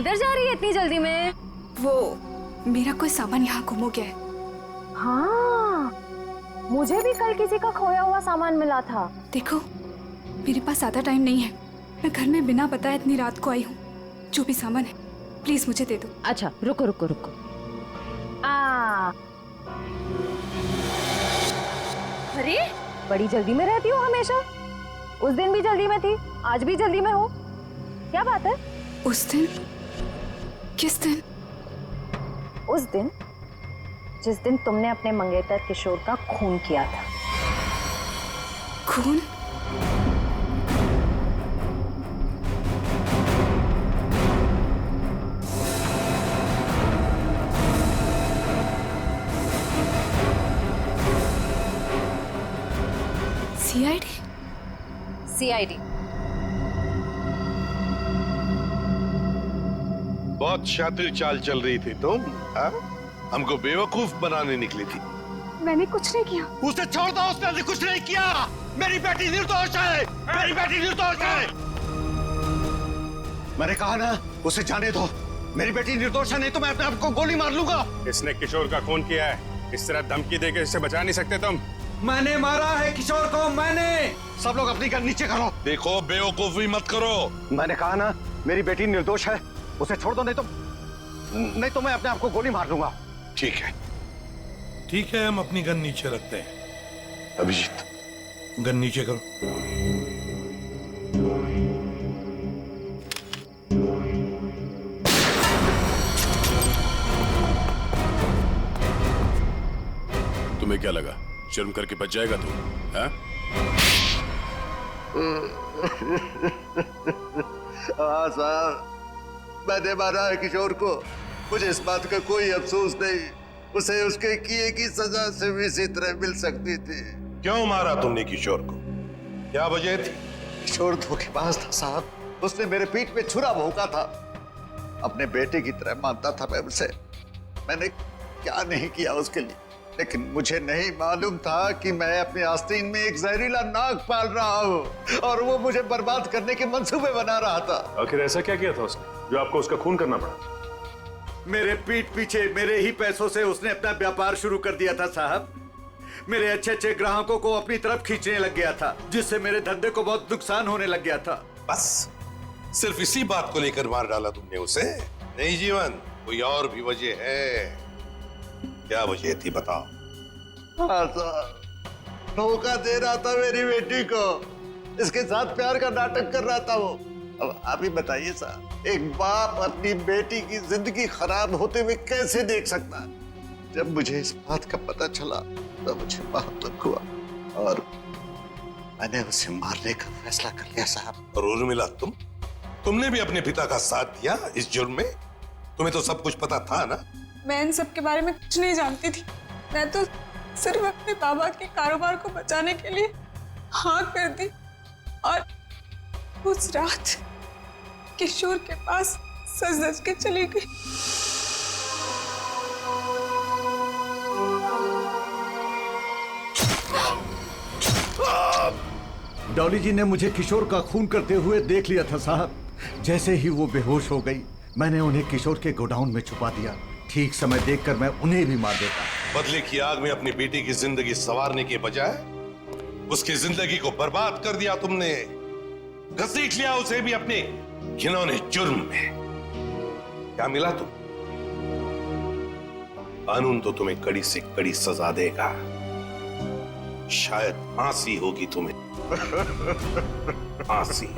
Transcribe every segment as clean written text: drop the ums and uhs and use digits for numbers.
किधर जा रही है इतनी जल्दी में? वो मेरा कोई सामान यहाँ गुम हो गया है। हाँ, मुझे भी कल किसी का खोया हुआ सामान मिला था। देखो, मेरे पास ज़्यादा टाइम नहीं है। मैं घर में बिना बताए इतनी रात को आई हूँ। जो भी सामान है प्लीज मुझे दे दो। अच्छा रुको रुको रुको। अरे बड़ी जल्दी में रहती हो हमेशा। उस दिन भी जल्दी में थी, आज भी जल्दी में हो, क्या बात है? उस दिन? किस दिन? उस दिन जिस दिन तुमने अपने मंगेतर किशोर का खून किया था। खून? सीआईडी? सीआईडी। बहुत शातिर चाल चल रही थी तुम, हाँ? हमको बेवकूफ बनाने निकली थी। मैंने कुछ नहीं किया। उसे छोड़ दो, उसने कुछ नहीं किया। मेरी बेटी निर्दोष है, मेरी बेटी निर्दोष है। मैंने कहा ना, उसे जाने दो। मेरी बेटी निर्दोष है, नहीं तो मैं अपने आप को गोली मार लूंगा। इसने किशोर का खून किया है, इस तरह धमकी देकर इससे बचा नहीं सकते तुम। मैंने मारा है किशोर को, मैंने। सब लोग अपनी गन नीचे करो। देखो, बेवकूफी मत करो। मैंने कहा ना, मेरी बेटी निर्दोष है, उसे छोड़ दो, नहीं तो मैं अपने आप को गोली मार लूंगा। ठीक है, ठीक है, हम अपनी गन नीचे रखते हैं। अभिजीत, गन नीचे करो। तुम्हें क्या लगा शर्म करके बच जाएगा तू? हाँ साहब, मैंने मारा है किशोर को। मुझे इस बात का कोई अफसोस नहीं। उसे उसके किए की सजा से भी इसी तरह मिल सकती थी। क्यों मारा तुमने किशोर को? क्या वजह थी? किशोर धोखेबाज था साहब। उसने मेरे पीठ पे छुरा भोंका था। अपने बेटे की तरह मानता था मैं उसे। मैंने क्या नहीं किया उसके लिए, लेकिन मुझे नहीं मालूम था कि मैं अपने आस्तीन में एक जहरीला नाग पाल रहा हूँ और वो मुझे बर्बाद करने के मंसूबे बना रहा था। आखिर ऐसा क्या किया था उसने जो आपको उसका खून करना पड़ा? मेरे पीठ पीछे मेरे ही पैसों से उसने अपना व्यापार शुरू कर दिया था साहब। मेरे अच्छे अच्छे ग्राहकों को अपनी तरफ खींचने लग गया था, जिससे मेरे धंधे को बहुत नुकसान होने लग गया था। बस सिर्फ इसी बात को लेकर मार डाला तुमने उसे? नहीं जीवन, कोई और भी वजह है। क्या वजह थी बताओ? हाँ साहब, धोखा दे रहा था मेरी बेटी को। इसके साथ प्यार का नाटक कर रहा था वो। अब आप ही बताइए साहब, एक बाप अपनी बेटी की जिंदगी खराब होते हुए कैसे देख सकता है? जब मुझे इस बात का पता चला तो मुझे बहुत दुख हुआ और मैंने उसे मारने का फैसला कर लिया साहब। और उर्मिला, तुमने भी अपने पिता का साथ दिया इस जुर्म में? तुम्हें तो सब कुछ पता था ना? मैं इन सब के बारे में कुछ नहीं जानती थी। मैं तो सिर्फ अपने बाबा के कारोबार को बचाने के लिए हाँ कर दी और उस रात किशोर के पास सज-धज के चली गई। डॉली जी ने मुझे किशोर का खून करते हुए देख लिया था साहब। जैसे ही वो बेहोश हो गई, मैंने उन्हें किशोर के गोडाउन में छुपा दिया। ठीक समय देखकर मैं उन्हें भी मार देता। बदले की आग में अपनी बेटी की जिंदगी संवारने के बजाय उसकी जिंदगी को बर्बाद कर दिया तुमने। घसीट लिया उसे भी अपने घिनौने जुर्म में। क्या मिला तुम? कानून तो तुम्हें कड़ी से कड़ी सजा देगा। शायद फांसी होगी तुम्हें। फांसी।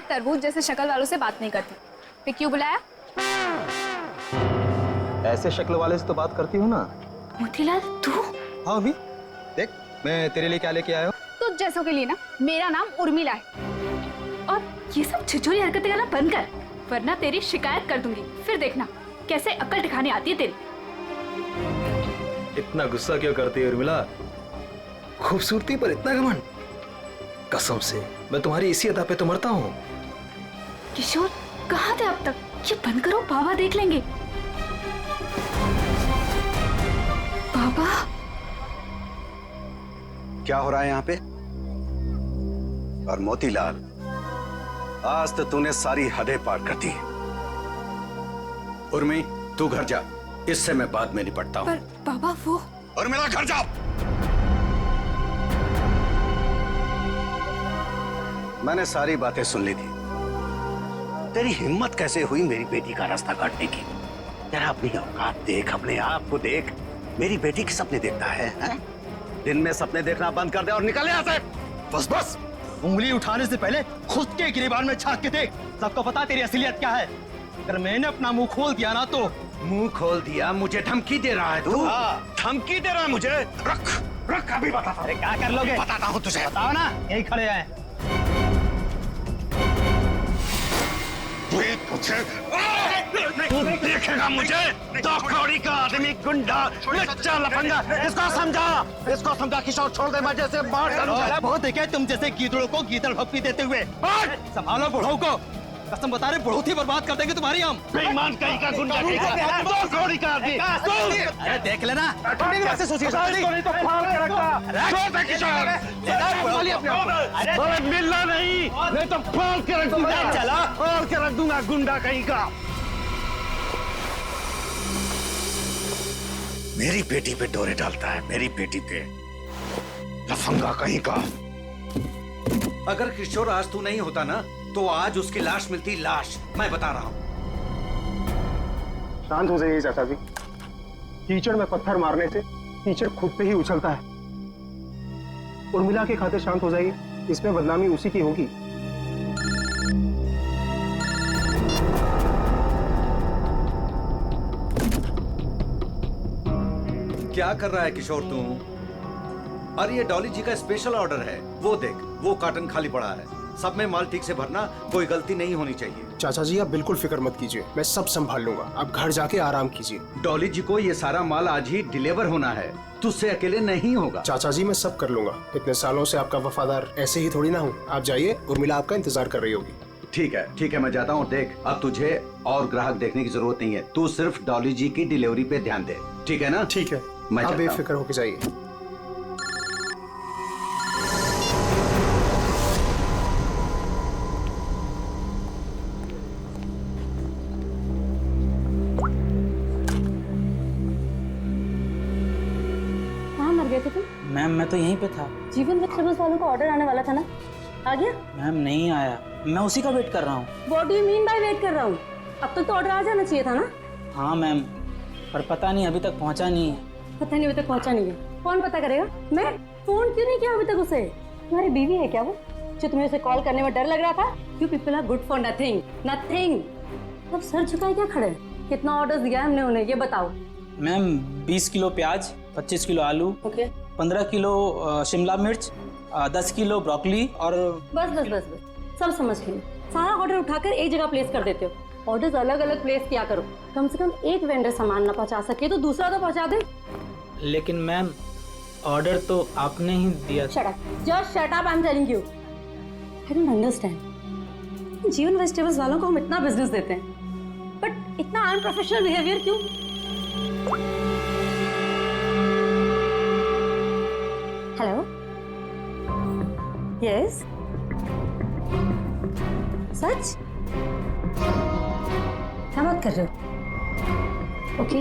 तरबूज जैसे शक्ल वालों से बात नहीं करती। फिर क्यों बुलाया? ऐसे शक्ल वाले से तो बात करती हूँ ना। मोतीलाल तू? हाँ अभी देख, मैं तेरे लिए क्या लेके आया हूँ। तुझ जैसों के लिए ना मेरा नाम उर्मिला है। और ये सब छिछोरी हरकतें करना बंद कर, वरना तेरी शिकायत कर दूंगी। फिर देखना कैसे अक्ल ठिकाने आती है तेरी। इतना गुस्सा क्यों करती है उर्मिला? खूबसूरती पर इतना घमंड? कसम से मैं तुम्हारी इसी अदा पे तो मरता हूँ। किशोर कहाँ थे अब तक? ये बंद करो, बाबा देख लेंगे। बाबा क्या हो रहा है यहाँ पे? और मोतीलाल, आज तो तूने सारी हदें पार कर दी। उर्मी, तू घर जा, इससे मैं बाद में निपटता हूँ। पर बाबा वो। उर्मिला घर जाओ। मैंने सारी बातें सुन ली थी। तेरी हिम्मत कैसे हुई मेरी बेटी का रास्ता काटने की? तेरा अपनी औकात देख, अपने आप को देख। मेरी बेटी के सपने देखता है? दिन में सपने देखना बंद कर दे और निकल यहाँ से। बस बस, उंगली उठाने से पहले खुद के गिरेबान में झांक के देख। सबको पता तेरी असलियत क्या है। अगर मैंने अपना मुंह खोल दिया ना तो। मुंह खोल दिया? मुझे धमकी दे रहा है तू? धमकी दे रहा है मुझे? रख रख, अभी बताता हूँ। क्या कर लोगे? बताता हूँ तुझे। बताओ ना, यही खड़े हैं। तू देखेगा मुझे। दो कौड़ी का आदमी, गुंडा, लच्चा, लफंगा। इसको समझा किशोर, छोड़ दे, मैं जैसे मार डालूंगा। बहुत देखे तुम जैसे गीदड़ों को गीदड़ भक्ति देते हुए। संभालो बुढ़ऊ को, कसम बता रहे बहुत ही बर्बाद कर देंगे तुम्हारी हम। बेईमान कहीं का, गुंडा कहीं का, दो कौड़ी का आदमी। अरे देख लेना, मिलना नहीं तो फाड़ के रख दूंगा। चला फाड़ के रख दूंगा, गुंडा कहीं का। मेरी बेटी पे डोरे डालता है, मेरी बेटी पे, लफंगा कहीं का। अगर किशोर आज तू नहीं होता ना तो आज उसकी लाश मिलती, लाश। मैं बता रहा हूँ। शांत हो जाइए चाचा जी। कीचड़ में पत्थर मारने से कीचड़ खुद पे ही उछलता है। उर्मिला के खातिर शांत हो जाइए, इसमें बदनामी उसी की होगी। क्या कर रहा है किशोर तू? अरे ये डॉली जी का स्पेशल ऑर्डर है। वो देख, वो कार्टन खाली पड़ा है। सब में माल ठीक से भरना, कोई गलती नहीं होनी चाहिए। चाचा जी आप बिल्कुल फिक्र मत कीजिए, मैं सब संभाल लूंगा। आप घर जाके आराम कीजिए। डॉली जी को ये सारा माल आज ही डिलीवर होना है, तुझसे अकेले नहीं होगा। चाचा जी मैं सब कर लूंगा। इतने सालों से आपका वफादार ऐसे ही थोड़ी ना हूँ। आप जाइए, उर्मिला आपका इंतजार कर रही होगी। ठीक है मैं जाता हूँ। देख, अब तुझे और ग्राहक देखने की जरूरत नहीं है। तू सिर्फ डॉली जी की डिलीवरी पे ध्यान दे, ठीक है ना? ठीक है, मैं आप बेफिक्र होके जाइए। मैम मैं तो यहीं पे था। जीवन वेजिटेबल्स वालों को ऑर्डर आने वाला था ना, आ गया? मैम नहीं आया, मैं उसी का वेट कर रहा हूँ। What do you mean by weight कर रहा हूँ? अब तक तो ऑर्डर आ जाना चाहिए था ना। हाँ मैम, पर पता नहीं अभी तक पहुँचा नहीं है। पता नहीं अभी तक पहुँचा नहीं है? कौन पता करेगा? मैं फोन क्यों नहीं किया अभी तक उसे? तुम्हारी बीवी है क्या वो, जो तुम्हें उसे कॉल करने में डर लग रहा था? You people are good for nothing nothing. अब सर झुकाए क्या खड़े? कितना ऑर्डर दिया है हमने उन्हें, ये बताओ। मैम 20 किलो प्याज, 25 किलो आलू, 15 किलो शिमला मिर्च, 10 किलो ब्रोकली और बस बस बस बस सब समझ गई। सारा ऑर्डर उठाकर एक जगह प्लेस कर देते हो। ऑर्डर्स अलग अलग प्लेस किया करो। कम से कम एक वेंडर सामान ना पहुंचा सके तो दूसरा तो पहुंचा दे। लेकिन मैम ऑर्डर तो आपने ही दिया। Shut up, just shut up, I am telling you. I don't understand. जीवन वेजिटेबल्स वालों को हम इतना बिजनेस देते हैं, बट इतना अनप्रोफेशनल बिहेवियर क्यों? हेलो, यस, सच? क्या बात कर रहे हो? ओके,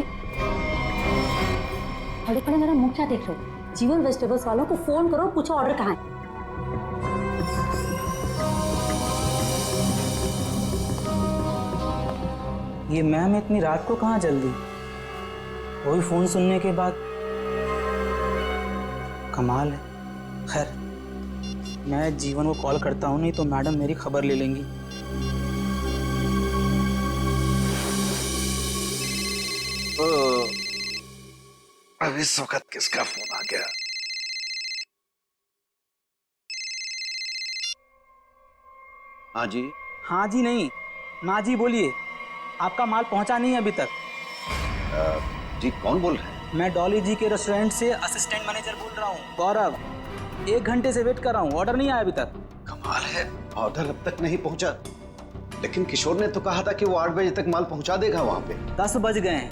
बड़े बड़े मेरा मुंह क्या देख रहे हो? जीवन वेजिटेबल्स वालों को फोन करो, पूछो ऑर्डर कहाँ है। ये मैम इतनी रात को कहाँ जल्दी? वही फोन सुनने के बाद। कमाल है। खैर मैं जीवन को कॉल करता हूँ, नहीं तो मैडम मेरी खबर ले लेंगी। अब इस वक्त किसका फोन आ गया? हाँ जी। हाँ जी नहीं, ना जी बोलिए। आपका माल पहुंचा नहीं है अभी तक। जी कौन बोल रहे हैं? मैं डॉली जी के रेस्टोरेंट से असिस्टेंट मैनेजर बोल रहा हूँ, गौरव। 1 घंटे से वेट कर रहा हूँ, ऑर्डर नहीं आया अभी तक। कमाल है, ऑर्डर अब तक नहीं पहुंचा। लेकिन किशोर ने तो कहा था कि वो 8 बजे तक माल पहुंचा देगा वहां पे। 10 बज गए हैं,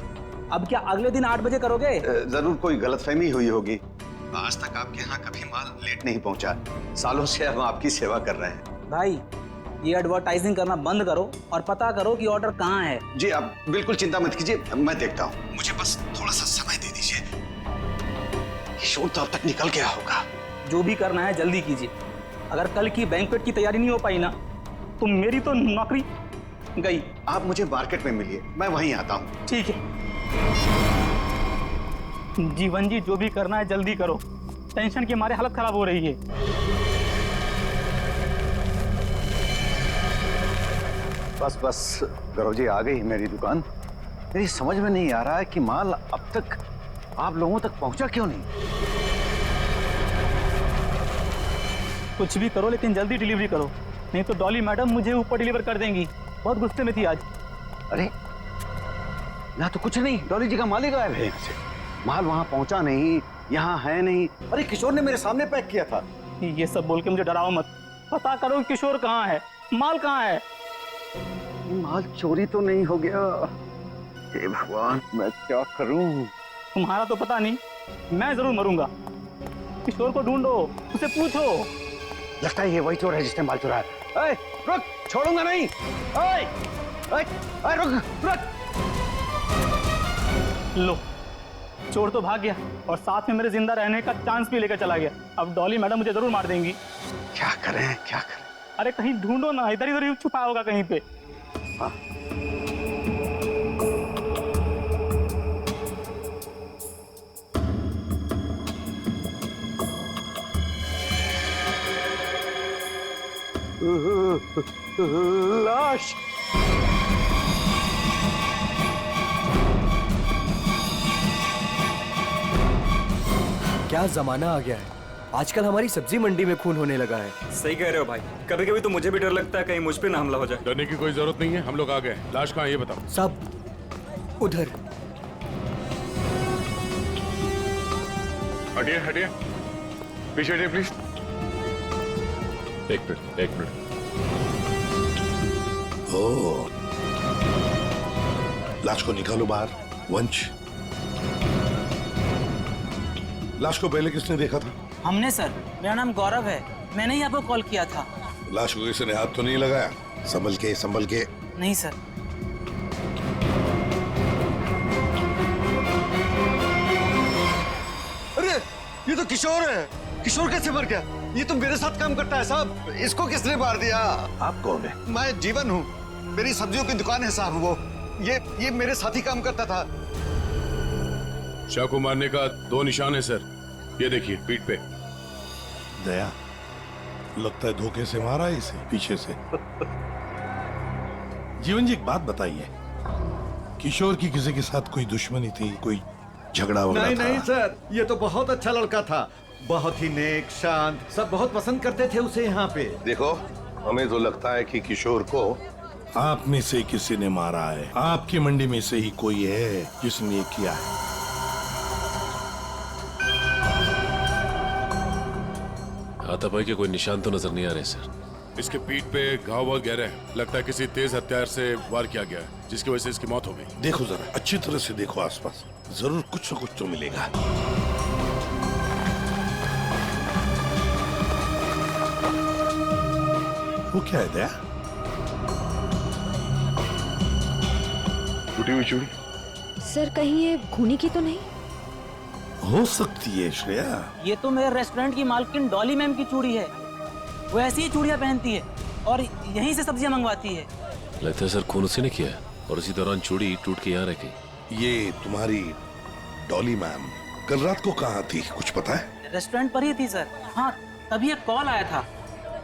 अब क्या अगले दिन 8 बजे करोगे? जरूर कोई गलतफहमी हुई होगी। आज तक आपके यहाँ कभी माल लेट नहीं पहुंचा। सालों से हम आपकी सेवा कर रहे हैं। भाई ये एडवर्टाइजिंग करना बंद करो और पता करो कि ऑर्डर कहाँ है। जी आप बिल्कुल चिंता मत कीजिए, मैं देखता हूँ। मुझे बस थोड़ा सा समय दे दीजिए। किशोर तो अब तक निकल गया होगा। जो भी करना है जल्दी कीजिए। अगर कल की बैंक्वेट की तैयारी नहीं हो पाई ना तो मेरी तो नौकरी गई। आप मुझे मार्केट में मिलिए, मैं वहीं आता हूँ। ठीक है जीवन जी, जो भी करना है जल्दी करो, टेंशन के मारे हालत खराब हो रही है। बस बस गौरव जी, आ गई मेरी दुकान। मेरी समझ में नहीं आ रहा है कि माल अब तक आप लोगों तक पहुंचा क्यों नहीं। कुछ भी करो लेकिन जल्दी डिलीवरी करो, नहीं तो डॉली मैडम मुझे ऊपर डिलीवर कर देंगी। बहुत गुस्से में थी आज। अरे यहाँ तो कुछ नहीं, डॉली जी का माल ही गायब है यहाँ से। माल वहां पहुंचा नहीं, यहाँ है नहीं। अरे किशोर ने मेरे सामने पैक किया था। ये सब बोल के मुझे डराओ मत। पता करो किशोर कहाँ है, माल कहाँ है। माल चोरी तो नहीं हो गया? हे भगवान, मैं क्या करूं? तुम्हारा तो पता नहीं, मैं जरूर मरूंगा। किशोर को ढूंढो, उसे पूछो। लगता है ये वही चोर है जिसने माल चुराया। ए, रुक, छोड़ूंगा नहीं। रुक रुक। लो, चोर तो भाग गया और साथ में मेरे जिंदा रहने का चांस भी लेकर चला गया। अब डॉली मैडम मुझे जरूर मार देंगी। क्या करें क्या करें? अरे कहीं ढूंढो ना, इधर इधर छुपा होगा कहीं पे। हाँ। लाश। क्या जमाना आ गया है, आजकल हमारी सब्जी मंडी में खून होने लगा है। सही कह रहे हो भाई, कभी कभी तो मुझे भी डर लगता है कहीं मुझ पे ना हमला हो जाए। डरने की कोई जरूरत नहीं है, हम लोग आ गए। लाश कहाँ है ये बताओ। सब उधर। हटिए हटिए, पीछे हटिए प्लीज। एक मिनट। ओह, लाश को निकालो बाहर। वंश, लाश को पहले किसने देखा था? हमने सर, मेरा नाम गौरव है, मैंने ही आपको कॉल किया था। लाश को किसी ने हाथ तो नहीं लगाया? संभल के। नहीं सर। अरे ये तो किशोर है। किशोर कैसे मर गया? ये तो मेरे साथ काम करता है साहब। इसको किसने मार दिया? आप कौन है? मैं जीवन हूँ, मेरी सब्जियों की दुकान है साहब। वो ये मेरे साथ ही काम करता था। शाह को मारने का 2 निशान है सर, ये देखिए पीठ पे। दया, लगता है धोखे से मारा है इसे पीछे से। जीवन जी एक बात बताइए, किशोर की किसी के साथ कोई दुश्मनी थी, कोई झगड़ा वगैरह था? नहीं सर, ये तो बहुत अच्छा लड़का था, बहुत ही नेक, शांत, सब बहुत पसंद करते थे उसे यहाँ पे। देखो, हमें तो लगता है कि किशोर को आप में से किसी ने मारा है। आपकी मंडी में से ही कोई है जिसने ये किया है। हाथापाई के कोई निशान तो नजर नहीं आ रहे सर। इसके पीठ पे घाव बहुत गहरे हैं, लगता है किसी तेज हथियार से वार किया गया है, जिसकी वजह से इसकी मौत हो गई। देखो जरा अच्छी तरह से देखो आसपास, जरूर कुछ न कुछ तो मिलेगा। वो क्या है दया? टूटी हुई चूड़ी। सर कहीं ये खूनी की तो नहीं? हो सकती है श्रेया। ये तो मेरे रेस्टोरेंट की मालकिन डॉली मैम की चूड़ी है। वो ऐसी ही चूड़ियां पहनती है और यहीं से सब्जियां मंगवाती है। लगता है सर खून उसी ने किया है और इसी दौरान चूड़ी टूट के यहाँ रह गई। ये तुम्हारी डॉली मैम कल रात को कहाँ थी, कुछ पता है? रेस्टोरेंट पर ही थी सर। हाँ, तभी एक कॉल आया था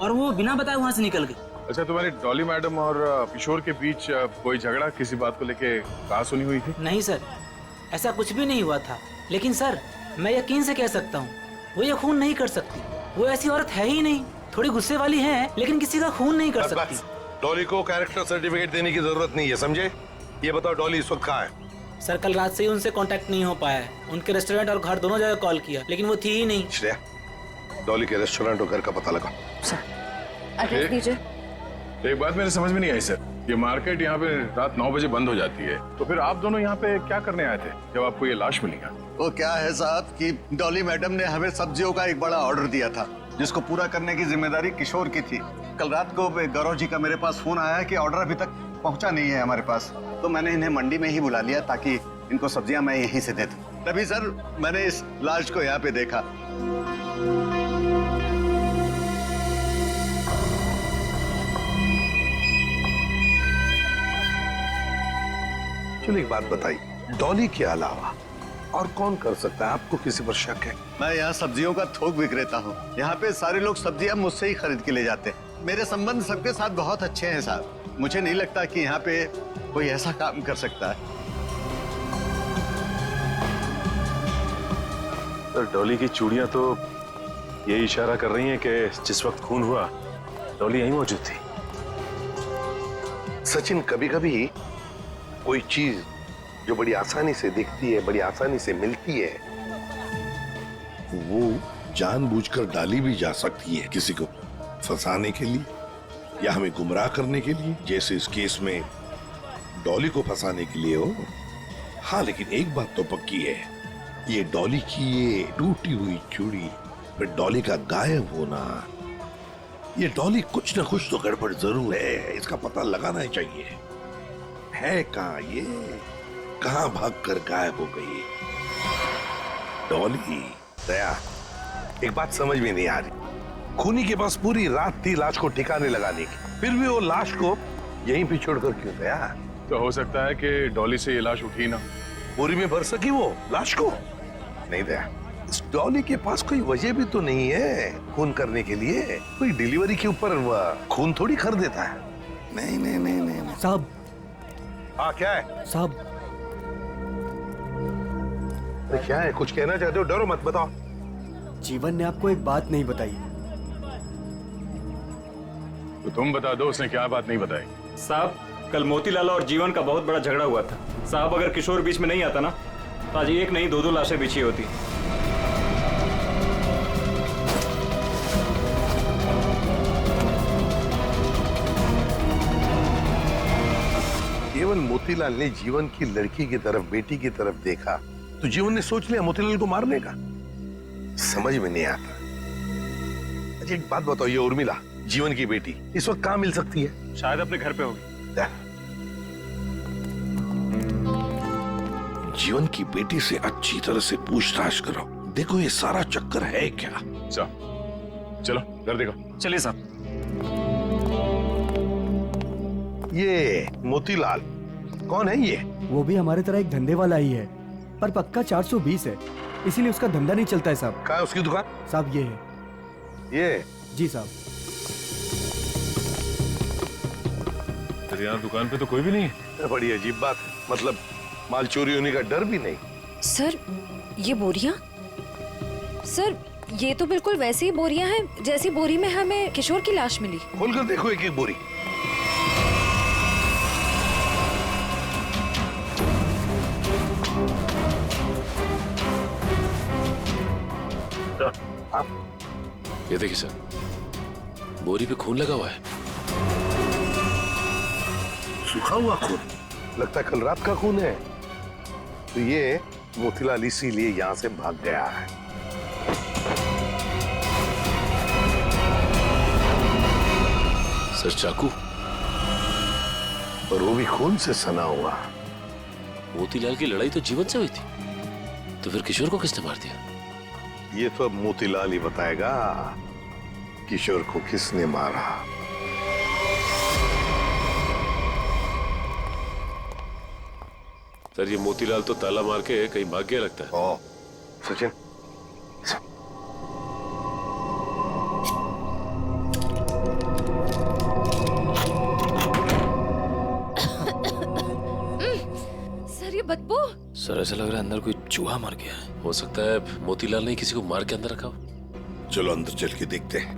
और वो बिना बताए वहाँ से निकल गई। अच्छा, तुम्हारी डॉली मैडम और किशोर के बीच कोई झगड़ा किसी बात को लेके कहा सुनी हुई थी? नहीं सर, ऐसा कुछ भी नहीं हुआ था। लेकिन सर, मैं यकीन से कह सकता हूँ वो ये खून नहीं कर सकती। वो ऐसी औरत है ही नहीं। थोड़ी गुस्से वाली है लेकिन किसी का खून नहीं कर सकती। डॉली को कैरेक्टर सर्टिफिकेट देने की जरूरत नहीं है, समझे? ये बताओ डॉली इस वक्त कहाँ है? सर, कल रात से ही उनसे कांटेक्ट नहीं हो पाया है। उनके रेस्टोरेंट और घर दोनों जगह कॉल किया लेकिन वो थी ही नहीं। श्रेया, डॉली के रेस्टोरेंट और घर का पता लगा। एड्रेस दीजिए। एक बात मेरे समझ में नहीं आई सर, ये मार्केट यहाँ पे रात 9 बजे बंद हो जाती है, तो फिर आप दोनों यहाँ पे क्या करने आए थे जब आपको ये लाश मिली? वो क्या है साहब कि डॉली मैडम ने हमें सब्जियों का एक बड़ा ऑर्डर दिया था जिसको पूरा करने की जिम्मेदारी किशोर की थी। कल रात को गौरव जी का मेरे पास फोन आया कि ऑर्डर अभी तक पहुंचा नहीं है हमारे पास, तो मैंने इन्हें मंडी में ही बुला लिया ताकि इनको सब्जियां मैं यहीं से दे दूं। तभी सर मैंने इस लाश को यहाँ पे देखा। चलो एक बात बताइए, डॉली के अलावा और कौन कर सकता है? आपको किसी पर शक है? मैं यहाँ सब्जियों का थोक विक्रेता हूँ। यहाँ पे सारे लोग सब्जियां मुझसे ही खरीद के ले जाते हैं। मेरे संबंध सबके साथ बहुत अच्छे हैं साहब। मुझे नहीं लगता कि यहाँ पे कोई ऐसा काम कर सकता है। तो डॉली की चूड़ियां तो ये इशारा कर रही हैं कि जिस वक्त खून हुआ डॉली यहीं मौजूद थी। सचिन, कभी कभी कोई चीज जो बड़ी आसानी से दिखती है, बड़ी आसानी से मिलती है, वो जानबूझकर डाली भी जा सकती है किसी को फंसाने के लिए या हमें गुमराह करने के लिए, जैसे इस केस में डॉली को फंसाने के लिए हो। हाँ, लेकिन एक बात तो पक्की है, ये डॉली की ये टूटी हुई चूड़ी, फिर डॉली का गायब होना, ये डॉली कुछ ना कुछ तो गड़बड़ जरूर है। इसका पता लगाना ही चाहिए। है कहाँ ये? कहाँ भागकर गायब हो गई डॉली? दया, एक बात समझ में नहीं आ रही, खूनी के पास पूरी रात थी लाश को ठिकाने लगाने की, फिर भी वो लाश को यहीं पे छोड़कर क्यों गया? तो हो सकता है कि डॉली से ये लाश उठी ना, बोरी में भर सकी वो लाश को। नहीं दया, इस डॉली के पास कोई वजह भी तो नहीं है खून करने के लिए। कोई डिलीवरी के ऊपर खून थोड़ी कर देता है। नहीं नहीं नहीं नहीं साहब। हाँ, क्या है साहब? क्या है? कुछ कहना चाहते हो? डरो मत, बताओ। जीवन ने आपको एक बात नहीं बताई। तो तुम बता दो, उसने क्या बात नहीं बताई? साहब, कल मोतीलाल और जीवन का बहुत बड़ा झगड़ा हुआ था। साहब, अगर किशोर बीच में नहीं आता ना तो आज एक नहीं 2-2 लाशें बिछी होती। केवल मोतीलाल ने जीवन की लड़की की तरफ, बेटी की तरफ देखा तो जीवन ने सोच लिया मोतीलाल को मारने का। समझ में नहीं आता। अच्छा एक बात बताओ, ये उर्मिला जीवन की बेटी इस वक्त कहाँ मिल सकती है? शायद अपने घर पे होगी। जीवन की बेटी से अच्छी तरह से पूछताछ करो, देखो ये सारा चक्कर है क्या। चलो घर देखो। चलिए साहब। ये मोतीलाल कौन है? ये वो भी हमारे तरह एक धंधे वाला ही है, पर पक्का 420 है, इसीलिए उसका धंधा नहीं चलता है साहब। कहाँ है उसकी दुकान? साहब ये है। ये? जी साहब। तो यहाँ दुकान पे तो कोई भी नहीं है। बड़ी अजीब बात है, मतलब माल चोरी होने का डर भी नहीं। सर, ये बोरियां? सर, ये तो बिल्कुल वैसी ही बोरियां हैं जैसी बोरी में हमें किशोर की लाश मिली। खोलकर देखो एक एक बोरी। ये देखिए सर, बोरी पे खून लगा हुआ है। सूखा हुआ खून? लगता है कल रात का खून है। तो ये मोतीलाल इसीलिए यहाँ से भाग गया है। सर चाकू? और वो भी खून से सना हुआ। मोतीलाल की लड़ाई तो जीवन से हुई थी, तो फिर किशोर को किसने मार दिया? ये तो अब मोतीलाल ही बताएगा किशोर को किसने मारा। सर ये मोतीलाल तो ताला मार के कहीं भाग गया लगता है। ओ, सचिन सर, ये बदबू। सर ऐसा लग रहा है अंदर कोई चूहा मर गया है। हो सकता है मोतीलाल ने किसी को मार के अंदर रखा हो। चलो अंदर चल के देखते हैं।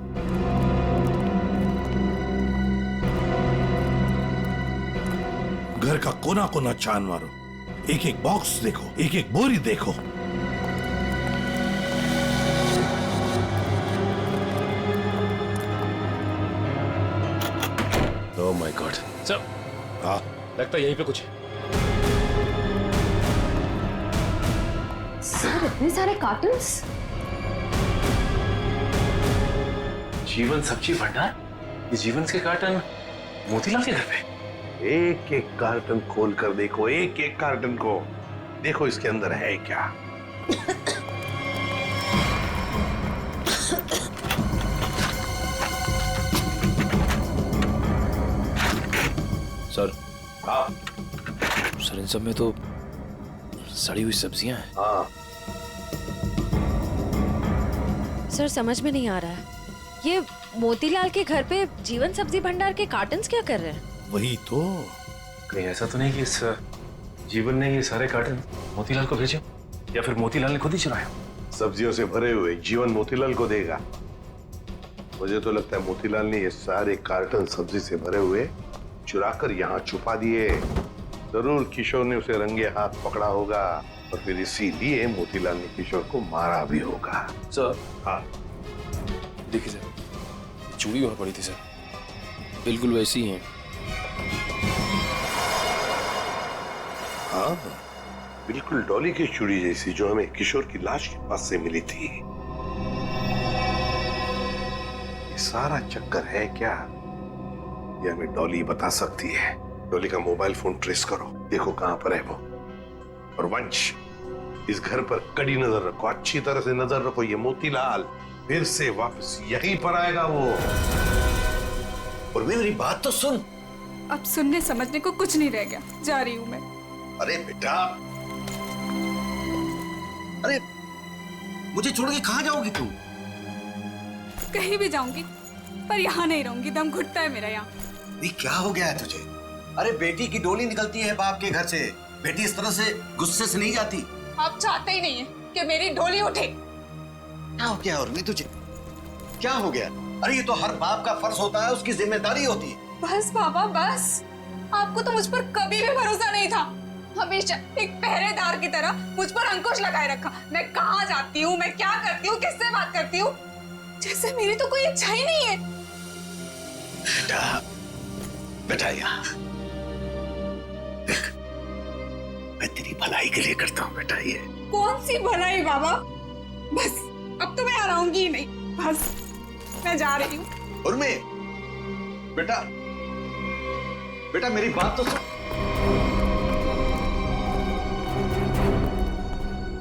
घर का कोना कोना छान मारो, एक एक बॉक्स देखो, एक एक बोरी देखो। ओह माय गॉड सर, हाँ लगता है यहीं पे कुछ है। सर इतने सारे कार्टन्स। जीवन सब्जी भंडार, ये जीवन के कार्टन मोतीलाल के घर पे। एक एक कार्टन खोल कर देखो, एक एक कार्टन को देखो, इसके अंदर है क्या। सर हाँ सर इन सब में तो सड़ी हुई सब्जियां हैं। हाँ सर समझ में नहीं आ रहा है, ये मोतीलाल के घर पे जीवन सब्जी भंडार के कार्टन्स क्या कर रहे हैं? वही तो। कहीं ऐसा तो नहीं कि इस जीवन ने ये सारे कार्टन मोतीलाल को भेजे, या फिर मोतीलाल ने खुद ही चुराया? सब्जियों से भरे हुए जीवन मोतीलाल को देगा। मुझे तो लगता है मोतीलाल ने ये सारे कार्टन सब्जी से भरे हुए चुराकर यहाँ छुपा दिए। जरूर किशोर ने उसे रंगे हाथ पकड़ा होगा और फिर इसीलिए मोतीलाल ने किशोर को मारा भी होगा। सर हाँ देखिए सर, चूड़ी वहां पड़ी थी सर, बिल्कुल वैसी ही है। हाँ बिल्कुल डॉली की चूड़ी जैसी जो हमें किशोर की लाश के पास से मिली थी। ये सारा चक्कर है क्या, ये हमें डॉली बता सकती है। डॉली का मोबाइल फोन ट्रेस करो, देखो कहां पर है वो। और वंश, इस घर पर कड़ी नजर रखो, अच्छी तरह से नजर रखो। ये मोतीलाल फिर से वापस यहीं पर आएगा वो। और मेरी बात तो सुन। अब सुनने समझने को कुछ नहीं रह गया, जा रही हूँ मैं। अरे बेटा, अरे मुझे छोड़ के कहाँ जाओगी तुम? कहीं भी जाऊंगी पर यहाँ नहीं रहूंगी, दम घुटता है मेरा यहाँ। ये क्या हो गया है तुझे? अरे बेटी की डोली निकलती है बाप के घर से, बेटी इस तरह से गुस्से से नहीं जाती। आप चाहते ही नहीं है कि मेरी डोली उठे। क्या हो गया उर्मी तुझे? क्या हो गया? अरे ये तो हर बाप का फर्ज होता है, उसकी जिम्मेदारी होती है। बस बाबा बस, आपको तो मुझ पर कभी भी भरोसा नहीं था। हमेशा एक पहरेदार की तरह मुझ पर अंकुश लगाए रखा। मैं कहाँ जाती हूँ, मैं क्या करती हूँ, किससे बात करती हूँ, जैसे मेरी तो कोई इच्छा ही नहीं है। बेटा, बेटा यहाँ देख, मैं तेरी भलाई के लिए करता हूँ बेटा। ये कौन सी भलाई बाबा, बस अब तो मैं हराऊंगी ही नहीं, बस मैं जा रही हूँ। उर्मी, बेटा बेटा मेरी बात तो सुन।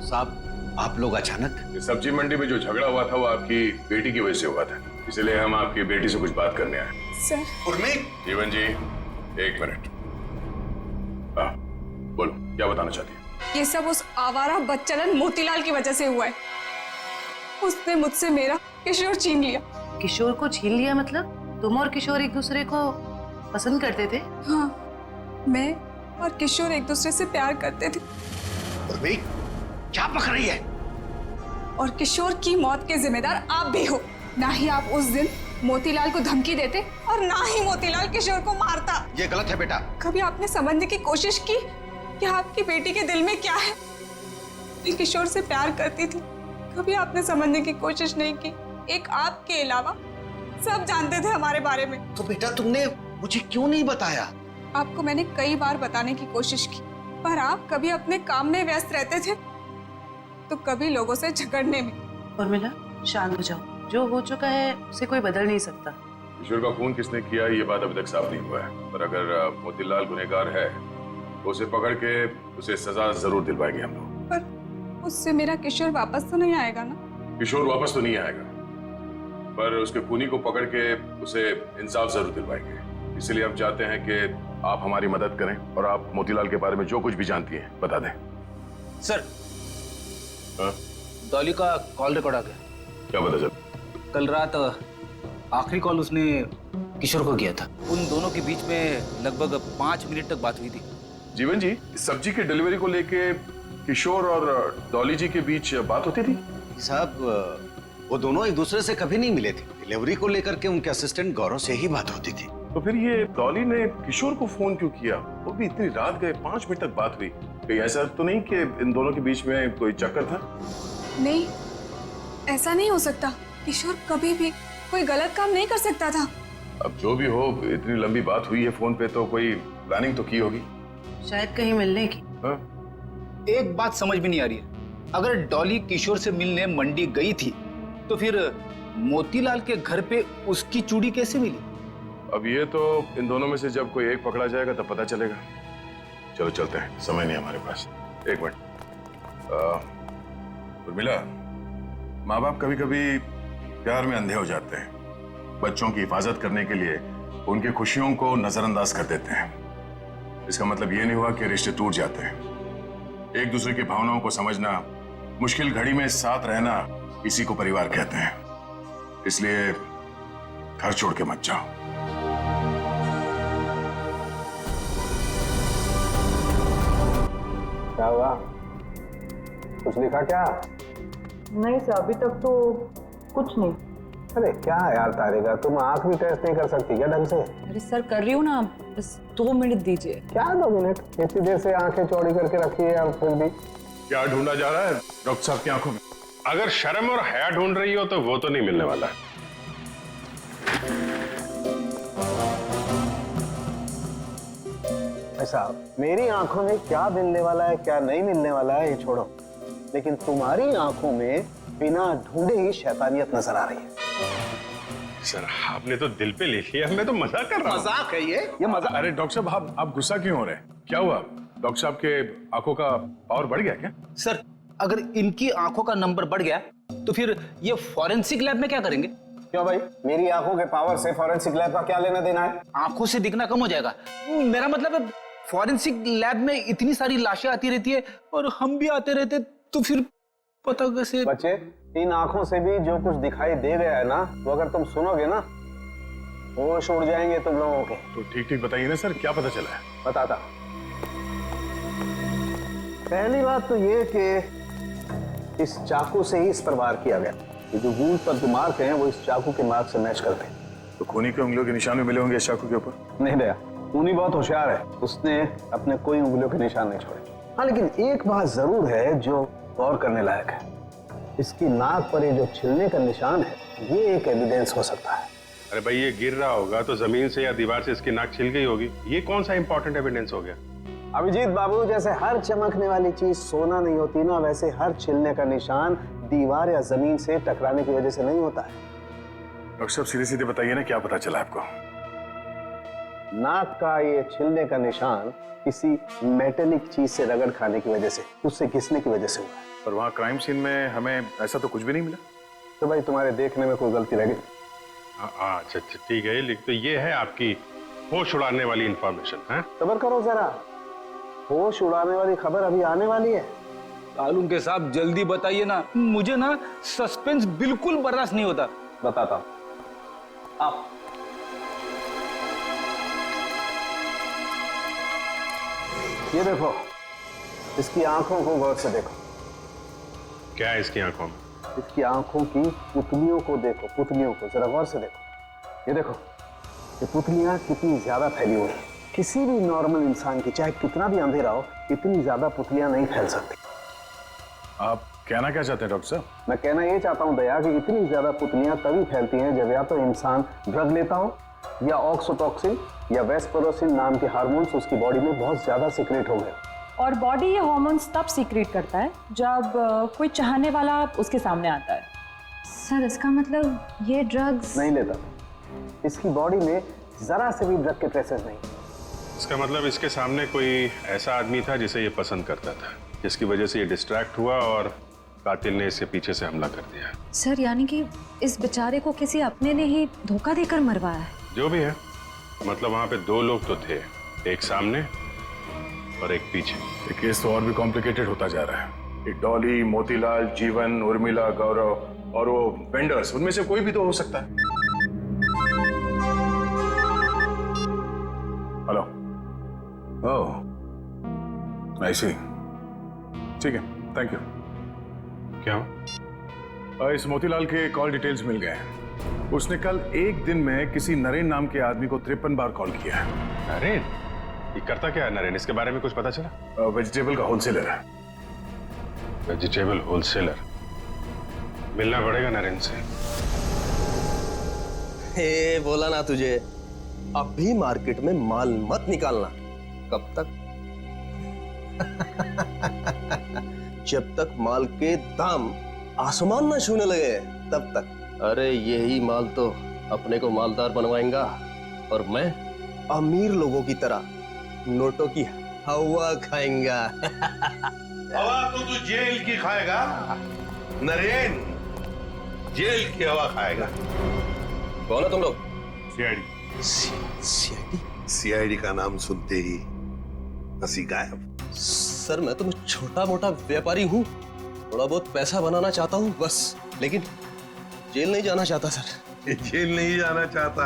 साहब, आप लोग अचानक? सब्जी मंडी में जो झगड़ा हुआ था वो आपकी बेटी की वजह से हुआ था, इसलिए हम आपकी बेटी से कुछ बात करने आए। सर। उर्मी। जीवन जी एक मिनट, बोलो क्या बताना चाहती है? ये सब उस आवारा बदचलन मोतीलाल की वजह से हुआ है। उसने मुझसे मेरा किशोर छीन लिया। किशोर को छीन लिया मतलब तुम और किशोर एक दूसरे को पसंद करते थे? हाँ, मैं और किशोर एक दूसरे से प्यार करते थे। उर्मी, क्या पक रही है? और किशोर की मौत के जिम्मेदार आप भी हो। ना ही आप उस दिन मोतीलाल को धमकी देते और ना ही मोतीलाल किशोर को मारता। ये गलत है बेटा। कभी आपने समझने की कोशिश की कि आपकी बेटी के दिल में क्या है? मैं किशोर से प्यार करती थी, कभी आपने समझने की कोशिश नहीं की। एक आपके अलावा सब जानते थे हमारे बारे में। तो बेटा तुमने मुझे क्यों नहीं बताया? आपको मैंने कई बार बताने की कोशिश की, पर आप कभी अपने काम में व्यस्त रहते थे तो कभी लोगों से झगड़ने में। उर्मिला, शांत हो जाओ, जो हो चुका है उसे कोई बदल नहीं सकता। किशोर का खून किसने किया ये बात अभी तक साफ नहीं हुआ है, पर अगर मोतीलाल गुनहगार है तो उसे पकड़ के उसे सजा जरूर दिलवाएंगे हम लोग। पर उससे मेरा किशोर वापस तो नहीं आएगा ना? किशोर वापस तो नहीं आएगा, पर उसके खूनी को पकड़ के उसे इंसाफ जरूर दिलवाएंगे। इसलिए हम चाहते हैं कि आप हमारी मदद करें और आप मोतीलाल के बारे में जो कुछ भी जानती हैं बता दें। सर, डॉली का कॉल रिकॉर्ड आ गया। क्या पता चल? कल रात आखिरी कॉल उसने किशोर को किया था। उन दोनों के बीच में लगभग 5 मिनट तक बात हुई थी। जीवन जी, सब्जी की डिलीवरी को लेके किशोर और डॉली जी के बीच बात होती थी? साहब वो दोनों एक दूसरे से कभी नहीं मिले थे। डिलीवरी को लेकर के उनके असिस्टेंट गौरव से ही बात होती थी। तो फिर ये डॉली ने किशोर को फोन क्यों किया? वो भी इतनी रात गए, 5 मिनट तक बात हुई। कहीं ऐसा तो नहीं कि इन दोनों के बीच में कोई चक्कर था? नहीं, ऐसा नहीं हो सकता। किशोर कभी भी कोई गलत काम नहीं कर सकता था। अब जो भी हो, इतनी लंबी बात हुई है फोन पे तो कोई प्लानिंग तो की होगी। शायद कहीं मिलने की। हाँ? एक बात समझ में नहीं आ रही है, अगर डॉली किशोर से मिलने मंडी गई थी तो फिर मोतीलाल के घर पे उसकी चूड़ी कैसे मिली? अब ये तो इन दोनों में से जब कोई एक पकड़ा जाएगा तब पता चलेगा। चलो चलते हैं, समय नहीं हमारे पास। एक मिनट उर्मिला, माँ बाप कभी कभी प्यार में अंधे हो जाते हैं। बच्चों की हिफाजत करने के लिए उनकी खुशियों को नजरअंदाज कर देते हैं। इसका मतलब ये नहीं हुआ कि रिश्ते टूट जाते हैं। एक दूसरे की भावनाओं को समझना, मुश्किल घड़ी में साथ रहना, इसी को परिवार कहते हैं। इसलिए घर छोड़ के मत जाओ। क्या हुआ? कुछ लिखा क्या? नहीं सर, अभी तक तो कुछ नहीं। अरे क्या यार तारिका, तुम आंख भी टेस्ट नहीं कर सकती क्या ढंग से? अरे सर कर रही हूँ ना, बस 2 मिनट दीजिए। क्या 2 मिनट? इतनी देर से आंखें चौड़ी करके रखी है और फिर भी क्या ढूंढा जा रहा है डॉक्टर साहब की आंखों में? अगर शर्म और हया ढूंढ रही हो तो वो तो नहीं मिलने वाला। ऐसा मेरी आंखों में क्या मिलने वाला है क्या नहीं मिलने वाला है ये छोड़ो, लेकिन तुम्हारी आंखों में बिना ढूंढे ही शैतानियत नजर आ रही है। सर आपने तो दिल पे ले लिया, मैं तो मजाक कर रहा हूं। मजाक है ये मजाक। अरे डॉक्टर साहब आप गुस्सा क्यों हो रहे हैं? क्या हुआ? डॉक्टर साहब के आंखों का पावर बढ़ गया क्या? सर, अगर इनकी आंखों का नंबर बढ़ गया तो फिर ये फॉरेंसिक लैब में क्या करेंगे? क्यों भाई, मेरी आंखों के पावर से फॉरेंसिक लैब का क्या लेना देना है? आंखों से दिखना कम हो जाएगा। मेरा मतलब है फॉरेंसिक लैब में इतनी सारी लाशें आती रहती है और हम भी आते रहते, तो फिर पता कैसे? बच्चे, इन आंखों से भी जो कुछ दिखाई दे गया है ना, वो अगर तुम सुनोगे ना, होश उड़ जाएंगे तुम लोगों के। तो ठीक ठीक बताइए ना सर, क्या पता चला है? बताता। पहली बात तो ये कि इस चाकू से ही इस पर वार किया गया। ये जो वूंड पर जो मार्क हैं वो इस चाकू के मार्क से मैच करते हैं। तो खूनी के उंगलियों के निशान भी मिले होंगे इस चाकू के ऊपर? नहीं दया, खूनी बहुत होशियार है, उसने अपने कोई उंगलियों के निशान नहीं छोड़े। हाँ, लेकिन एक बात जरूर है जो गौर करने लायक है। इसकी नाक पर ये जो छिलने का निशान है, ये एक एविडेंस हो सकता है। अरे भाई, ये गिर रहा होगा तो जमीन से या दीवार से इसकी नाक छिल गई होगी। ये कौन सा इंपॉर्टेंट एविडेंस हो गया? अभिजीत बाबू, जैसे हर चमकने वाली चीज सोना नहीं होती ना, वैसे हर छिलने का निशान दीवार या जमीन से टकराने की वजह से नहीं होता है। डॉक्टर साहब सीधे सीधे बताइए ना, क्या पता चला आपको? नाक का ये छिलने का निशान किसी मेटेलिक चीज से रगड़ खाने की वजह से, उससे घिसने की वजह से हुआ है। और वहाँ क्राइम सीन में हमें ऐसा तो कुछ भी नहीं मिला। तो भाई तुम्हारे देखने में कोई गलती रह गई? अच्छा ठीक है, लिख तो ये है आपकी होश उड़ाने वाली इंफॉर्मेशन है। सब्र करो जरा, होश उड़ाने वाली खबर अभी आने वाली है। तालुम के साहब जल्दी बताइए ना, मुझे ना सस्पेंस बिल्कुल बर्दाश्त नहीं होता। बताता हूं, आप ये देखो, इसकी आंखों को गौर से देखो। क्या है इसकी आंखों में? इसकी आंखों की पुतलियों को देखो, पुतलियों को जरा गौर से देखो। ये देखो, ये पुतलियां कितनी ज्यादा फैली हुई हैं। किसी भी नॉर्मल इंसान की, चाहे कितना भी अंधेरा हो, इतनी ज्यादा पुतलियां नहीं फैल सकती। आप कहना क्या चाहते हैं डॉक्टर साहब? मैं कहना ये चाहता हूं दया कि इतनी ज्यादा पुतलियां तभी फैलती हैं जब या तो इंसान ड्रग लेता हो, या ऑक्सीटोसिन या वेस्परोसिन नाम के हार्मोन्स उसकी बॉडी में बहुत ज्यादा सीक्रेट हो गए। और बॉडी ये हार्मोन्स तब सीक्रेट करता है जब कोई चाहने वाला उसके सामने आता है। सर, इसका मतलब ये ड्रग्स नहीं लेता। इसकी बॉडी में जरा से भी ड्रग के ट्रेसेस नहीं। इसका मतलब इसके सामने कोई ऐसा आदमी था जिसे ये पसंद करता था, जिसकी वजह से ये डिस्ट्रैक्ट हुआ और कातिल ने इसके पीछे से हमला कर दिया। सर, यानी कि इस बेचारे को किसी अपने ने ही धोखा देकर मरवाया है। जो भी है, मतलब वहां पे 2 लोग तो थे, एक सामने और एक पीछे। ये केस तो और भी कॉम्प्लिकेटेड होता जा रहा है। ये डॉली, मोतीलाल, जीवन, उर्मिला, गौरव और वो वेंडर्स, उनमें से कोई भी तो हो सकता है। हेलो, ओह, आई सी। ठीक है, थैंक यू। क्या इस मोतीलाल के कॉल डिटेल्स मिल गए हैं। उसने कल एक दिन में किसी नरेन नाम के आदमी को 53 बार कॉल किया है। नरेन? ये करता क्या है नरेन? इसके बारे में कुछ पता चला? वेजिटेबल का होलसेलर है। Vegetable wholesaler? मिलना पड़ेगा नरेन से। हे बोला ना तुझे, अब भी मार्केट में माल मत निकालना। कब तक? जब तक माल के दाम आसमान ना छूने लगे तब तक। अरे यही माल तो अपने को मालदार बनवाएगा और मैं अमीर लोगों की तरह नोटों की हवा खाएंगा। हवा तो तू जेल की खाएगा नरेन, जेल की हवा खाएगा। कौन है तुम लोग? सीआईडी। सीआईडी का नाम सुनते ही हंसी गायब। सर मैं तो छोटा मोटा व्यापारी हूँ, थोड़ा बहुत पैसा बनाना चाहता हूँ बस, लेकिन जेल नहीं जाना चाहता सर। जेल नहीं जाना चाहता,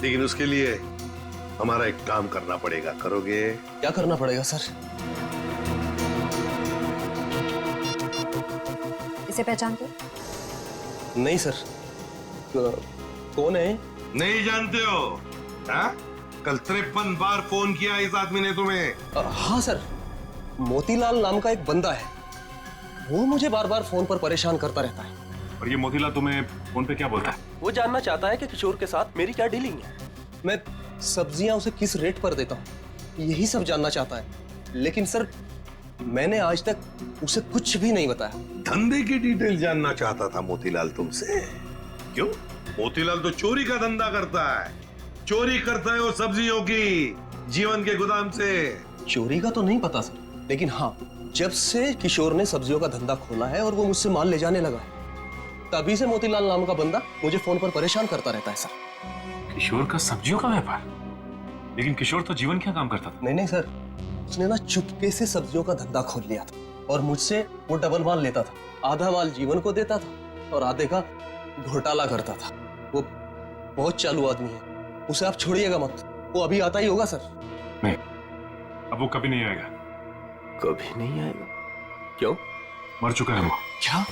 लेकिन उसके लिए हमारा एक काम करना पड़ेगा। करोगे? क्या करना पड़ेगा सर? इसे पहचानते हो? नहीं सर। कौन है? नहीं जानते हो? हाँ? कल 53 बार फोन किया इस आदमी ने तुम्हें। हाँ सर, मोतीलाल नाम का एक बंदा है, वो मुझे बार बार फोन पर परेशान करता रहता है। और ये मोतीलाल तुम्हें फोन पे क्या बोलता है? वो जानना चाहता है कि किशोर के साथ मेरी क्या डीलिंग है, मैं सब्जियां उसे किस रेट पर देता हूँ, यही सब जानना चाहता है। लेकिन सर मैंने आज तक उसे कुछ भी नहीं बताया। धंधे की डिटेल जानना चाहता था मोतीलाल तुमसे? क्यों? मोतीलाल तो चोरी का धंधा करता है, चोरी करता है वो सब्जियों की जीवन के गोदाम से। चोरी का तो नहीं पता सर, लेकिन हाँ जब से किशोर ने सब्जियों का धंधा खोला है और वो मुझसे माल ले जाने लगा है, तभी से मोतीलाल नाम का बंदा मुझे फोन पर परेशान करता रहता है सर। किशोर का सब्जियों का व्यापार? लेकिन किशोर तो जीवन क्या काम करता था? नहीं सर, उसने ना चुपके से सब्जियों का धंधा खोल लिया था और मुझसे वो डबल माल लेता था। आधा माल जीवन को देता था और आधे का घोटाला करता था। वो बहुत चालू आदमी है, उसे आप छोड़िएगा मत, वो अभी आता ही होगा सर। नहीं, अब वो कभी नहीं आएगा। कभी नहीं आएगा? क्यों? मर चुका है वो। क्या?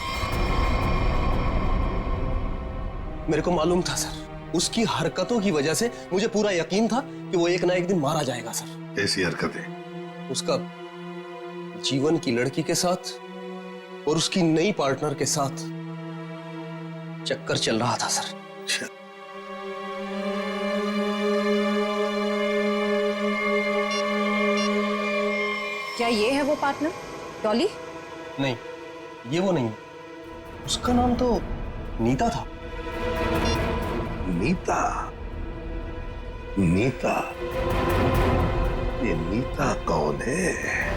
मेरे को मालूम था सर, उसकी हरकतों की वजह से मुझे पूरा यकीन था कि वो एक ना एक दिन मारा जाएगा सर। कैसी हरकतें? उसका जीवन की लड़की के साथ और उसकी नई पार्टनर के साथ चक्कर चल रहा था सर। क्या ये है वो पार्टनर, डॉली? नहीं, ये वो नहीं है। उसका नाम तो नीता था। नीता? नीता? ये नीता कौन है?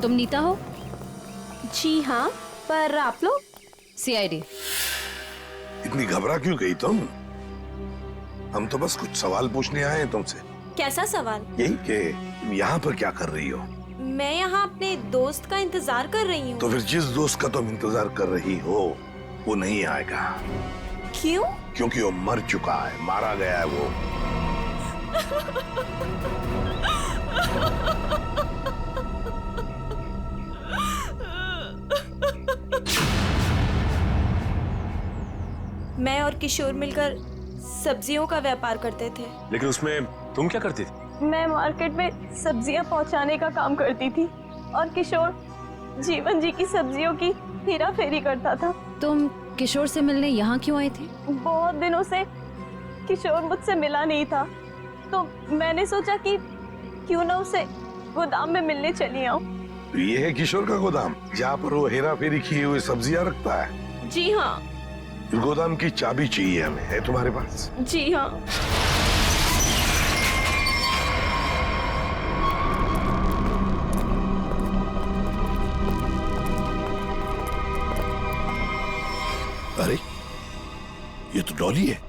तुम नीता हो? जी हाँ, पर आप लोग? सीआईडी। इतनी घबरा क्यों गई तुम? हम तो बस कुछ सवाल पूछने आए हैं तुमसे। कैसा सवाल? यही कि तुम यहाँ पर क्या कर रही हो? मैं यहाँ अपने दोस्त का इंतजार कर रही हूँ। तो फिर जिस दोस्त का तुम इंतजार कर रही हो वो नहीं आएगा। क्यों? क्योंकि वो मर चुका है, मारा गया है वो। मैं और किशोर मिलकर सब्जियों का व्यापार करते थे। लेकिन उसमें तुम क्या करती थी? मैं मार्केट में सब्जियां पहुंचाने का काम करती थी और किशोर जीवन जी की सब्जियों की हेरा फेरी करता था। तुम किशोर से मिलने यहाँ क्यों आए थे? बहुत दिनों से किशोर मुझसे मिला नहीं था, तो मैंने सोचा कि क्यों ना उसे गोदाम में मिलने चली आऊं। तो ये है किशोर का गोदाम, जहाँ पर वो हेरा फेरी किए हुए सब्जियां रखता है? जी हाँ। गोदाम की चाबी चाहिए हमें, है तुम्हारे पास? जी हाँ। अरे ये तो डॉली है।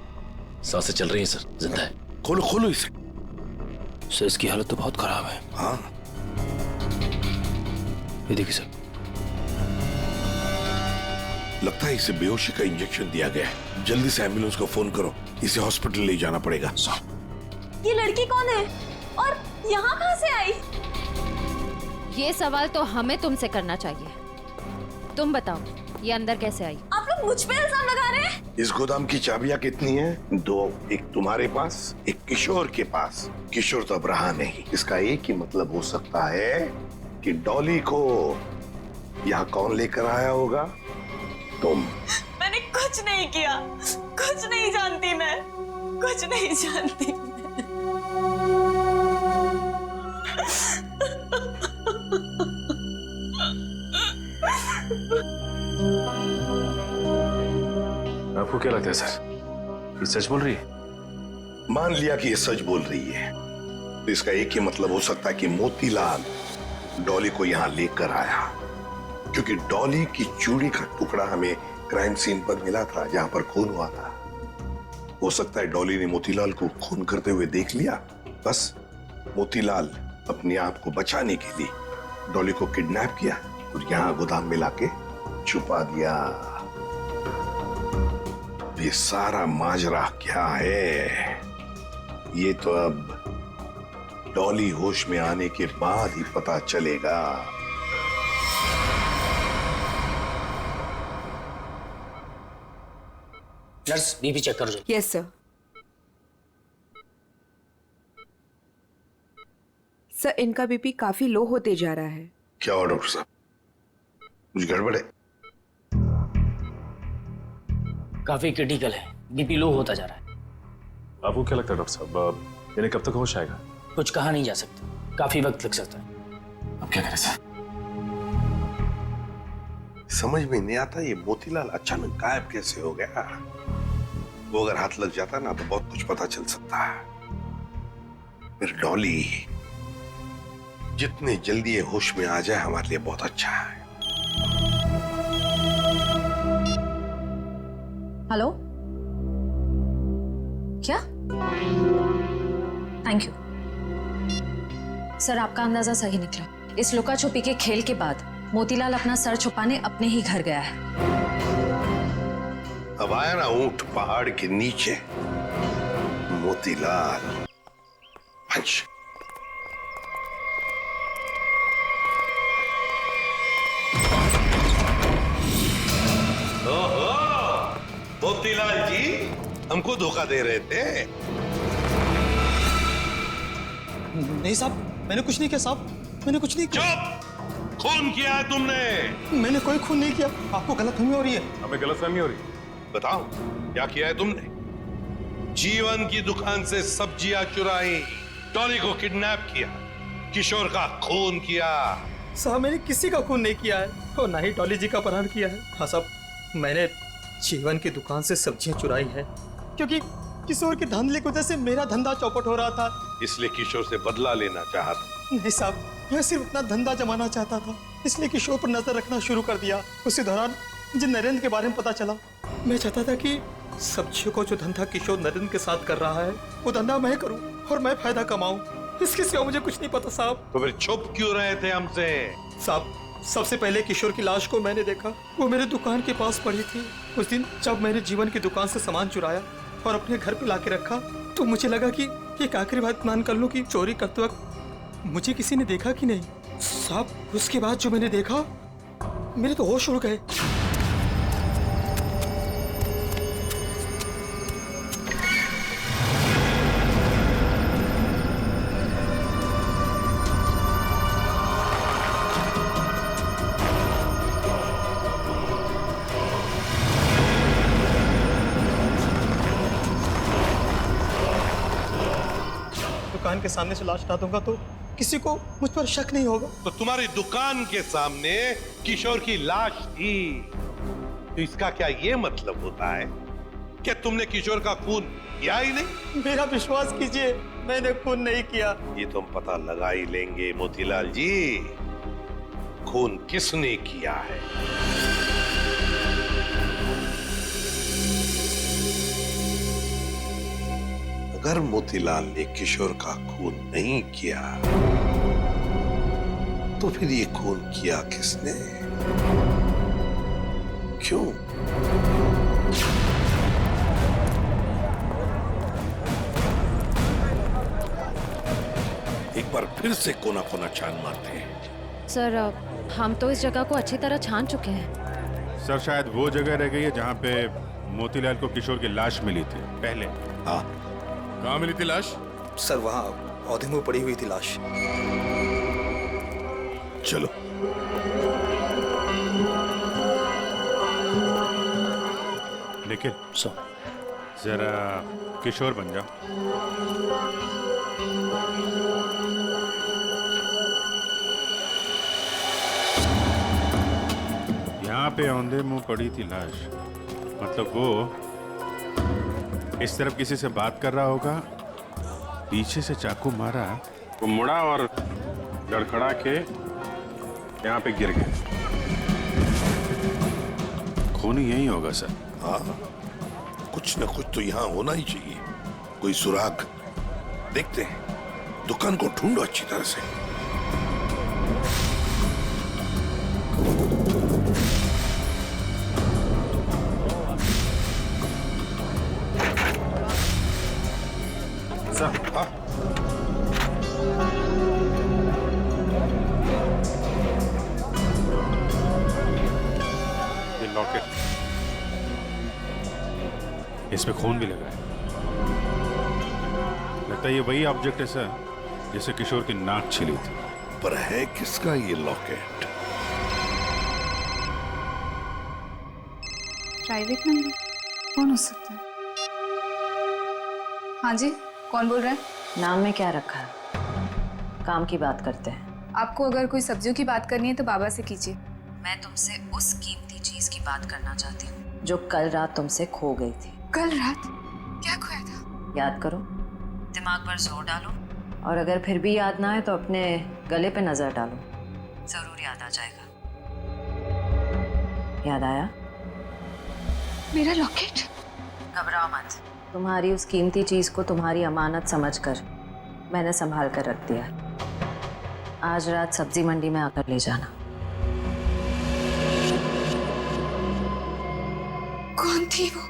सांसें चल रही हैं सर, जिंदा है। खोलो खोलो इसे। सर इसकी हालत तो बहुत खराब है। हाँ, ये देखिए सर, लगता है इसे बेहोशी का इंजेक्शन दिया गया है। जल्दी से एम्बुलेंस को फोन करो, इसे हॉस्पिटल ले जाना पड़ेगा। ये लड़की कौन है और यहाँ कहाँ से आई? ये सवाल तो हमें तुमसे करना चाहिए। तुम बताओ, ये अंदर कैसे आई? आप लोग मुझ पे इल्जाम लगा रहे हैं? इस गोदाम की चाबियां कितनी हैं? 2, एक तुम्हारे पास, एक किशोर के पास। किशोर तो अब रहा नहीं। इसका एक ही मतलब हो सकता है कि डॉली को यहाँ कौन लेकर आया होगा? तुम। मैंने कुछ नहीं किया, कुछ नहीं जानती मैं, कुछ नहीं जानती आपको क्या लगता है सर, ये सच बोल रही है? मान लिया कि ये सच बोल रही है, तो इसका एक ही मतलब हो सकता है कि मोतीलाल डॉली को यहाँ लेकर आया, क्योंकि डॉली की चूड़ी का टुकड़ा हमें क्राइम सीन पर मिला था, जहां पर खून हुआ था। हो सकता है डॉली ने मोतीलाल को खून करते हुए देख लिया। बस मोतीलाल अपने आप को बचाने के लिए डॉली को किडनैप किया और यहाँ गोदाम में लाके छुपा दिया। ये सारा माजरा क्या है, ये तो अब डॉली होश में आने के बाद ही पता चलेगा। नर्स, बीपी चेक कर दो। Yes sir. सर, इनका बीपी काफी लो होते जा रहा है। क्या हुआ डॉक्टर साहब, कुछ गड़बड़ है? काफी क्रिटिकल है, बीपी लो होता जा रहा है। आपको क्या लगता है डॉक्टर साहब, इन्हें कब तक होश आएगा? कुछ कहा नहीं जा सकता, काफी वक्त लग सकता है। अब क्या करें सर? समझ में नहीं आता ये मोतीलाल अचानक गायब कैसे हो गया। वो अगर हाथ लग जाता ना तो बहुत कुछ पता चल सकता है। फिर डॉली जितने जल्दी ये होश में आ जाए हमारे लिए बहुत अच्छा है। हेलो, क्या? थैंक यू सर, आपका अंदाजा सही निकला। इस लुका छुपी के खेल के बाद मोतीलाल अपना सर छुपाने अपने ही घर गया है। अब आया ना ऊंट पहाड़ के नीचे, मोतीलाल। पंच। ओहो, मोतीलाल जी हमको धोखा दे रहे थे। नहीं साहब, मैंने कुछ नहीं किया साहब, मैंने कुछ नहीं किया। चुप! खून किया है तुमने। मैंने कोई खून नहीं किया, आपको गलतफहमी हो रही है। हमें गलतफहमी हो रही है? बताओ क्या किया है तुमने? जीवन की दुकान से सब्जियां चुराई, डॉली को किडनैप किया, किशोर का खून किया। साहब, मैंने किसी का खून नहीं किया है और ना ही डॉली जी का अपहरण किया है। हाँ साहब, मैंने जीवन की दुकान से सब्जियां चुराई है क्योंकि किशोर के धंधे की वजह से मेरा धंधा चौपट हो रहा था, इसलिए किशोर से बदला लेना चाहा था। नहीं साहब, मैं सिर्फ अपना धंधा जमाना चाहता था, इसलिए किशोर पर नजर रखना शुरू कर दिया। उसी दौरान मुझे नरेंद्र के बारे में पता चला। मैं चाहता था कि सब्जियों को जो धंधा किशोर नरेंद्र के साथ कर रहा है वो धंधा मैं करूं और मैं फायदा कमाऊं। इसके सिवा मुझे कुछ नहीं पता साहब। तो फिर छुप क्यों रहे थे हमसे? साहब, सबसे पहले किशोर की लाश को मैंने देखा, वो मेरे दुकान के पास पड़ी थी। उस दिन जब मैंने जीवन की दुकान से सामान चुराया और अपने घर पे लाके रखा तो मुझे लगा कि एक आखिरी बात मान कर लूं कि चोरी करते वक्त मुझे किसी ने देखा कि नहीं। साहब, उसके बाद जो मैंने देखा मेरे तो होश उड़ गए। दुकान के सामने से लाश हटा दूंगा तो किसी को मुझ पर शक नहीं होगा। तो तुम्हारी दुकान के सामने किशोर की लाश थी, तो इसका क्या ये मतलब होता है कि तुमने किशोर का खून किया ही नहीं? मेरा विश्वास कीजिए, मैंने खून नहीं किया। ये तो हम पता लगा ही लेंगे मोतीलाल जी, खून किसने किया है। अगर मोतीलाल ने किशोर का खून नहीं किया तो फिर ये खून किया किसने? क्यों? एक बार फिर से कोना कोना छान मारते हैं। सर हम तो इस जगह को अच्छी तरह छान चुके हैं। सर शायद वो जगह रह गई है जहाँ पे मोतीलाल को किशोर की लाश मिली थी पहले। हाँ, कहाँ मिली थी लाश? सर वहाँ पौधे में पड़ी हुई थी लाश। चलो। निखिल जरा किशोर बन जाओ। यहाँ पे औंधे मुंह पड़ी थी लाश, मतलब वो इस तरफ किसी से बात कर रहा होगा, पीछे से चाकू मारा, वो मुड़ा और लड़खड़ा के यहाँ पे गिर गया। खून यही होगा सर। हाँ, कुछ न कुछ तो यहाँ होना ही चाहिए, कोई सुराग। देखते हैं, दुकान को ढूंढो अच्छी तरह से। सर, हाँ? ये लॉकेट, इसमें खून भी लगा है। लगता है ये वही ऑब्जेक्ट है सर जिसे किशोर की नाक छिली थी। पर है किसका ये लॉकेट? प्राइवेट नंबर कौन हो सकता है? हाँ जी, कौन बोल रहे हैं? नाम में क्या रखा है? काम की बात करते हैं। आपको अगर कोई सब्जियों की बात करनी है तो बाबा से कीजिए। मैं तुमसे उस कीमती चीज की बात करना चाहती हूँ जो कल रात तुमसे खो गई थी। कल रात क्या खोया था? याद करो, दिमाग पर जोर डालो, और अगर फिर भी याद ना आए तो अपने गले पे नजर डालो, जरूर याद आ जाएगा। याद आया? मेरा लॉकेट? घबराओ मत, तुम्हारी उस कीमती चीज को तुम्हारी अमानत समझकर मैंने संभाल कर रख दिया। आज रात सब्जी मंडी में आकर ले जाना। कौन थी वो?